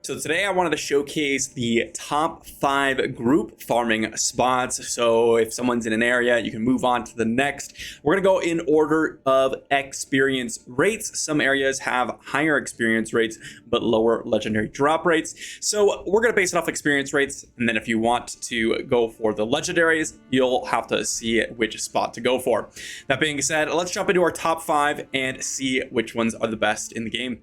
So today I wanted to showcase the top 5 group farming spots. So if someone's in an area, you can move on to the next. We're going to go in order of experience rates. Some areas have higher experience rates, but lower legendary drop rates. So we're going to base it off experience rates. And then if you want to go for the legendaries, you'll have to see which spot to go for. That being said, let's jump into our top 5 and see which ones are the best in the game.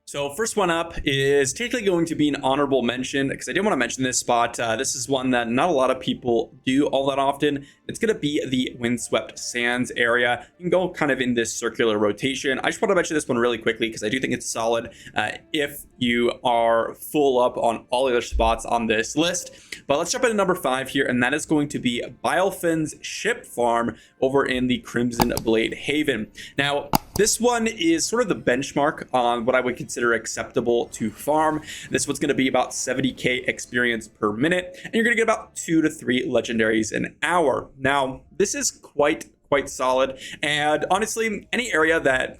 So first one up is technically going to be an honorable mention because I did want to mention this spot. This is one that not a lot of people do all that often. It's going to be the Windswept Sands area. You can go kind of in this circular rotation. I just want to mention this one really quickly because I do think it's solid if you are full up on all the other spots on this list. But let's jump into number 5 here, and that is going to be Bilefin's ship farm over in the Crimsonblade Haven. Now, this one is sort of the benchmark on what I would consider acceptable to farm. This one's going to be about 70k experience per minute, and you're going to get about 2 to 3 legendaries an hour. Now, this is quite solid, and honestly, any area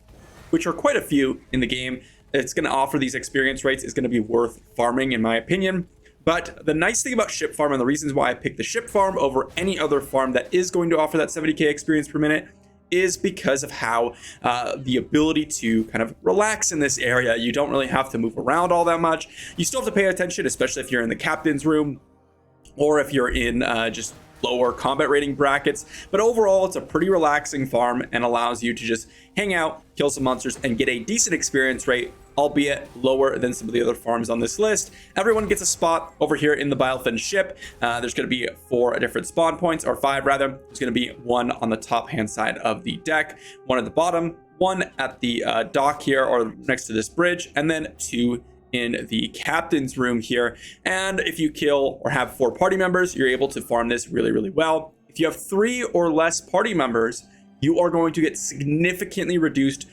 which are quite a few in the game, it's going to offer these experience rates is going to be worth farming, in my opinion. But the nice thing about ship farm, and the reasons why I picked the ship farm over any other farm that is going to offer that 70k experience per minute, is because of how the ability to kind of relax in this area. You don't really have to move around all that much. You still have to pay attention, especially if you're in the captain's room or if you're in just lower combat rating brackets. But overall, it's a pretty relaxing farm and allows you to just hang out, kill some monsters, and get a decent experience rate, albeit lower than some of the other farms on this list. Everyone gets a spot over here in the Bilefin ship. There's going to be 4 different spawn points, or 5 rather. There's going to be 1 on the top hand side of the deck, 1 at the bottom, 1 at the dock here or next to this bridge, and then 2 in the captain's room here. And if you kill or have 4 party members, you're able to farm this really well. If you have 3 or less party members, you are going to get significantly reduced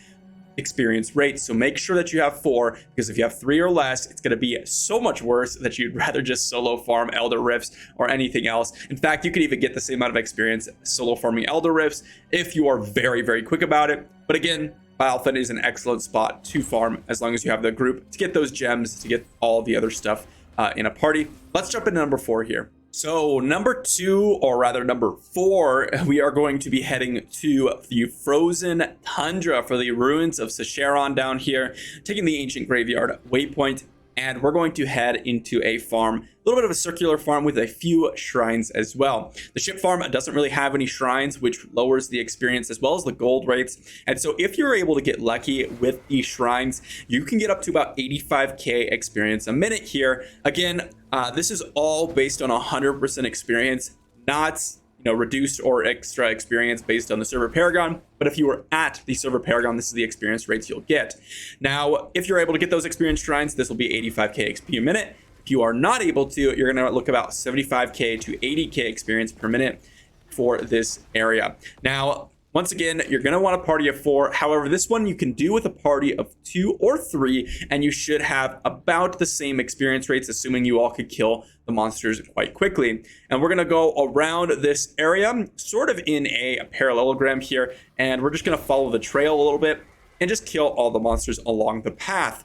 experience rates. So make sure that you have 4, because if you have 3 or less, it's going to be so much worse that you'd rather just solo farm Elder Rifts or anything else. In fact, you could even get the same amount of experience solo farming Elder Rifts if you are very quick about it. But again, Bilefin is an excellent spot to farm as long as you have the group to get those gems, to get all the other stuff in a party. Let's jump into number 4 here. So number 2, or rather number 4, we are going to be heading to the frozen tundra for the Ruins of Sescheron down here, taking the ancient graveyard waypoint, and we're going to head into a farm, a little bit of a circular farm with a few shrines as well. The ship farm doesn't really have any shrines, which lowers the experience as well as the gold rates. And so if you're able to get lucky with these shrines, you can get up to about 85k experience a minute here. Again, this is all based on 100% experience, not reduced or extra experience based on the server paragon. But if you were at the server paragon, this is the experience rates you'll get. Now, if you're able to get those experience shrines, this will be 85k XP a minute. If you are not able to, you're going to look about 75k to 80k experience per minute for this area. Now, once again, you're going to want a party of 4. However, this one you can do with a party of 2 or 3, and you should have about the same experience rates, assuming you all could kill the monsters quite quickly. And we're going to go around this area, sort of in a parallelogram here, and we're just going to follow the trail a little bit and just kill all the monsters along the path.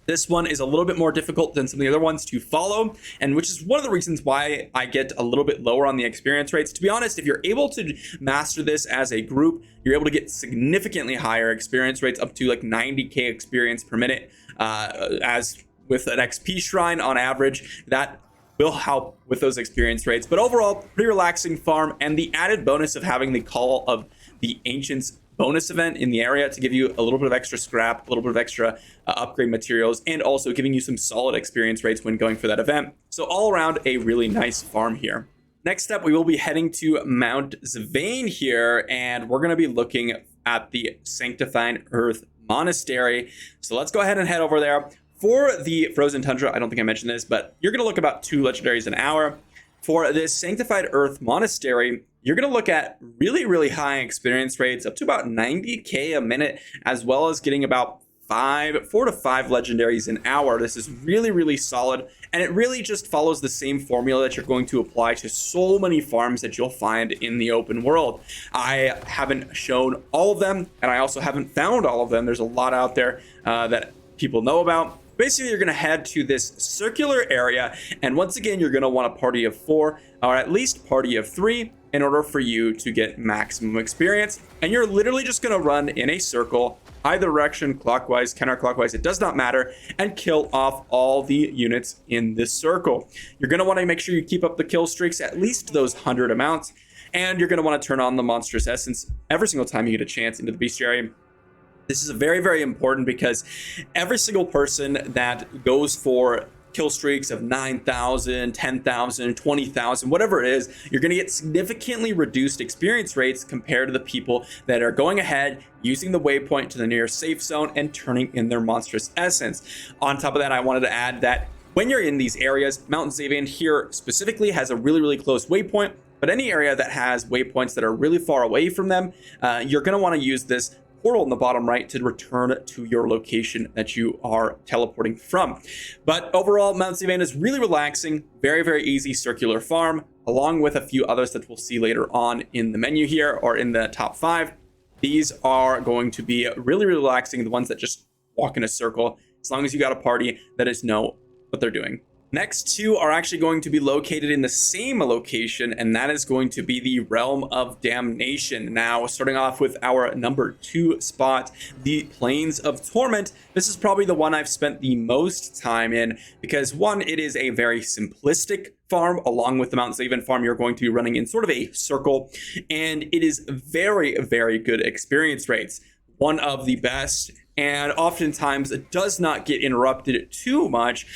This one is a little bit more difficult than some of the other ones to follow, and which is one of the reasons why I get a little bit lower on the experience rates. To be honest, if you're able to master this as a group, you're able to get significantly higher experience rates, up to like 90k experience per minute, as with an XP shrine on average. That will help with those experience rates. But overall, pretty relaxing farm, and the added bonus of having the Call of the Ancients bonus event in the area to give you a little bit of extra scrap, a little bit of extra upgrade materials, and also giving you some solid experience rates when going for that event. So all around, a really nice farm here. Next up, we will be heading to Mount Zvane here, and we're going to be looking at the Sanctified Earth Monastery. So let's go ahead and head over there. For the Frozen Tundra, I don't think I mentioned this, but you're going to look about 2 legendaries an hour. For this Sanctified Earth Monastery, you're going to look at really high experience rates, up to about 90k a minute, as well as getting about 4 to 5 legendaries an hour. This is really, really solid, and it really just follows the same formula that you're going to apply to so many farms that you'll find in the open world. I haven't shown all of them, and I also haven't found all of them. There's a lot out there that people know about. Basically, you're going to head to this circular area, and once again, you're going to want a party of 4, or at least party of 3, in order for you to get maximum experience. And you're literally just going to run in a circle, either direction, clockwise, counterclockwise, it does not matter, and kill off all the units in this circle. You're going to want to make sure you keep up the kill streaks, at least those 100 amounts, and you're going to want to turn on the monstrous essence every single time you get a chance into the bestiary. This is very, very important because every single person that goes for kill streaks of 9,000, 10,000, 20,000, whatever it is, you're going to get significantly reduced experience rates compared to the people that are going ahead, using the waypoint to the nearest safe zone and turning in their monstrous essence. On top of that, I wanted to add that when you're in these areas, Mount Zavian here specifically has a really, really close waypoint, but any area that has waypoints that are really far away from them, you're going to want to use this portal in the bottom right to return to your location that you are teleporting from. But overall, Mount Zavian is really relaxing, very, very easy circular farm, along with a few others that we'll see later on in the menu here, or in the top 5. These are going to be really, really relaxing, the ones that just walk in a circle, as long as you got a party that is know what they're doing. Next 2 are actually going to be located in the same location, and that is going to be the Realm of Damnation. Now, starting off with our number 2 spot, the Plains of Torment. This is probably the one I've spent the most time in because, one, it is a very simplistic farm. Along with the Mount Zavian farm, you're going to be running in sort of a circle, and it is very, very good experience rates. One of the best, and oftentimes it does not get interrupted too much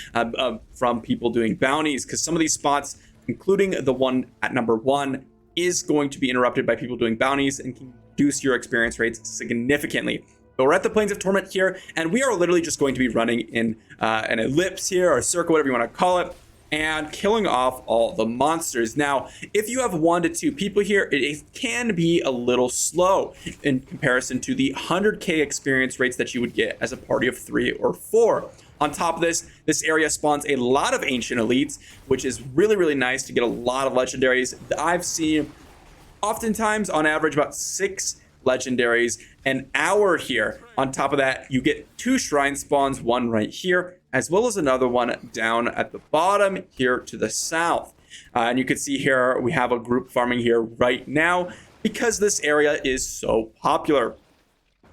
from people doing bounties, because some of these spots, including the one at number 1, is going to be interrupted by people doing bounties and can reduce your experience rates significantly. But we're at the Plains of Torment here, and we are literally just going to be running in an ellipse here, or a circle, whatever you want to call it, and killing off all the monsters. Now, if you have 1 to 2 people here, it can be a little slow in comparison to the 100k experience rates that you would get as a party of 3 or 4. On top of this, this area spawns a lot of ancient elites, which is really, really nice to get a lot of legendaries. I've seen oftentimes on average about 6 legendaries an hour here. On top of that, you get 2 shrine spawns, one right here, as well as another one down at the bottom here to the south. And you can see here we have a group farming here right now because this area is so popular.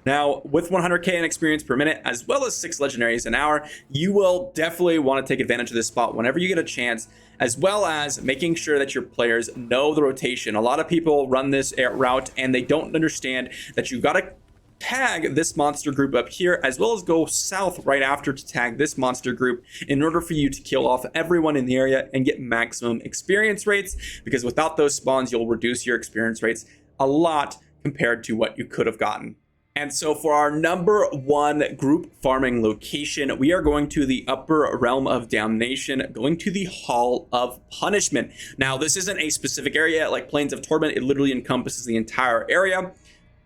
Now, with 100k in experience per minute, as well as 6 legendaries an hour, you will definitely want to take advantage of this spot whenever you get a chance, as well as making sure that your players know the rotation. A lot of people run this route and they don't understand that you got to tag this monster group up here, as well as go south right after to tag this monster group in order for you to kill off everyone in the area and get maximum experience rates, because without those spawns, you'll reduce your experience rates a lot compared to what you could have gotten. And so for our number 1 group farming location, we are going to the Upper Realm of Damnation, going to the Hall of Punishment. Now, this isn't a specific area like Plains of Torment. It literally encompasses the entire area.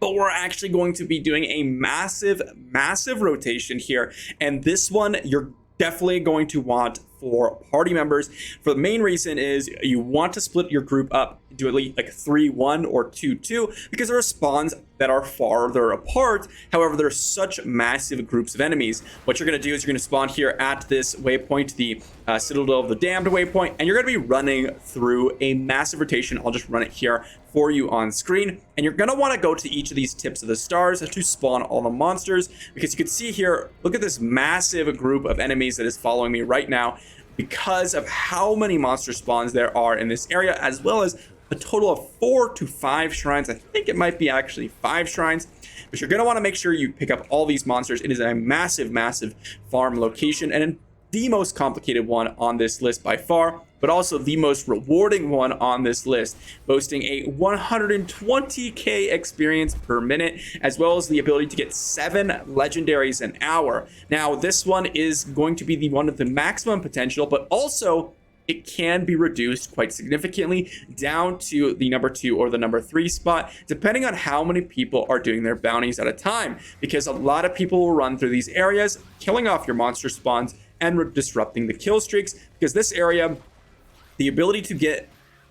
But we're actually going to be doing a massive, massive rotation here. And this one, you're definitely going to want for party members. For the main reason is you want to split your group up into at least like 3-1 or 2-2, because there are spawns that are farther apart. However, there are such massive groups of enemies. What you're going to do is you're going to spawn here at this waypoint, the Citadel of the Damned waypoint, and you're going to be running through a massive rotation. I'll just run it here for you on screen, and you're going to want to go to each of these tips of the stars to spawn all the monsters, because you can see here, look at this massive group of enemies that is following me right now because of how many monster spawns there are in this area, as well as a total of 4 to 5 shrines. I think it might be actually 5 shrines, but you're going to want to make sure you pick up all these monsters. It is a massive, massive farm location, and the most complicated one on this list by far, but also the most rewarding one on this list, boasting a 120k experience per minute, as well as the ability to get 7 legendaries an hour. Now, this one is going to be the one with the maximum potential, but also it can be reduced quite significantly down to the number 2 or the number 3 spot, depending on how many people are doing their bounties at a time, because a lot of people will run through these areas, killing off your monster spawns and disrupting the kill streaks, because this area, the ability to get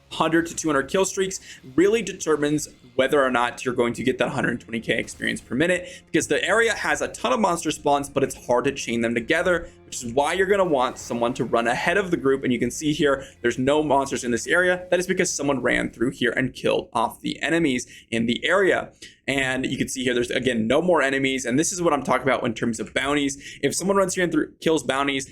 100 to 200 kill streaks really determines whether or not you're going to get that 120k experience per minute, because the area has a ton of monster spawns, but it's hard to chain them together, which is why you're going to want someone to run ahead of the group. And you can see here, there's no monsters in this area. That is because someone ran through here and killed off the enemies in the area. And you can see here, there's again no more enemies. And this is what I'm talking about in terms of bounties. If someone runs here and kills bounties,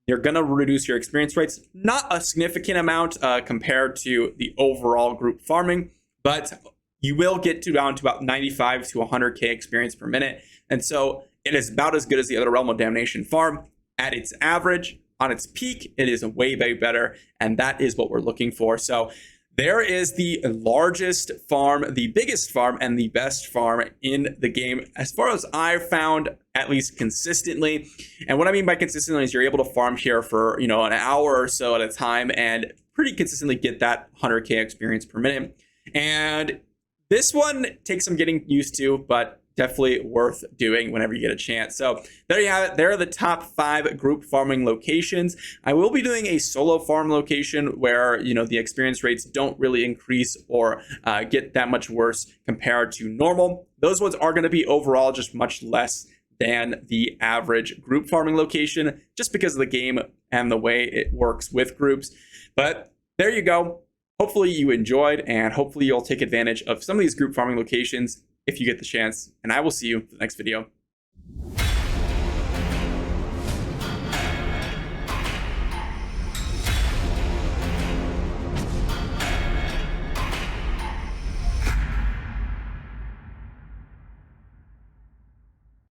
you're going to reduce your experience rates, not a significant amount compared to the overall group farming, but you will get down to about 95 to 100k experience per minute. And so it is about as good as the other Realm of Damnation farm. At its average, on its peak, it is way better, and that is what we're looking for. So there is the largest farm, the biggest farm, and the best farm in the game, as far as I've found, at least consistently. And what I mean by consistently is you're able to farm here for, an hour or so at a time and pretty consistently get that 100k experience per minute. And this one takes some getting used to, but definitely worth doing whenever you get a chance. So there you have it. There are the top 5 group farming locations. I will be doing a solo farm location where, the experience rates don't really increase or get that much worse compared to normal. Those ones are going to be overall just much less than the average group farming location, just because of the game and the way it works with groups. But there you go. Hopefully you enjoyed, and hopefully you'll take advantage of some of these group farming locations if you get the chance. And I will see you in the next video.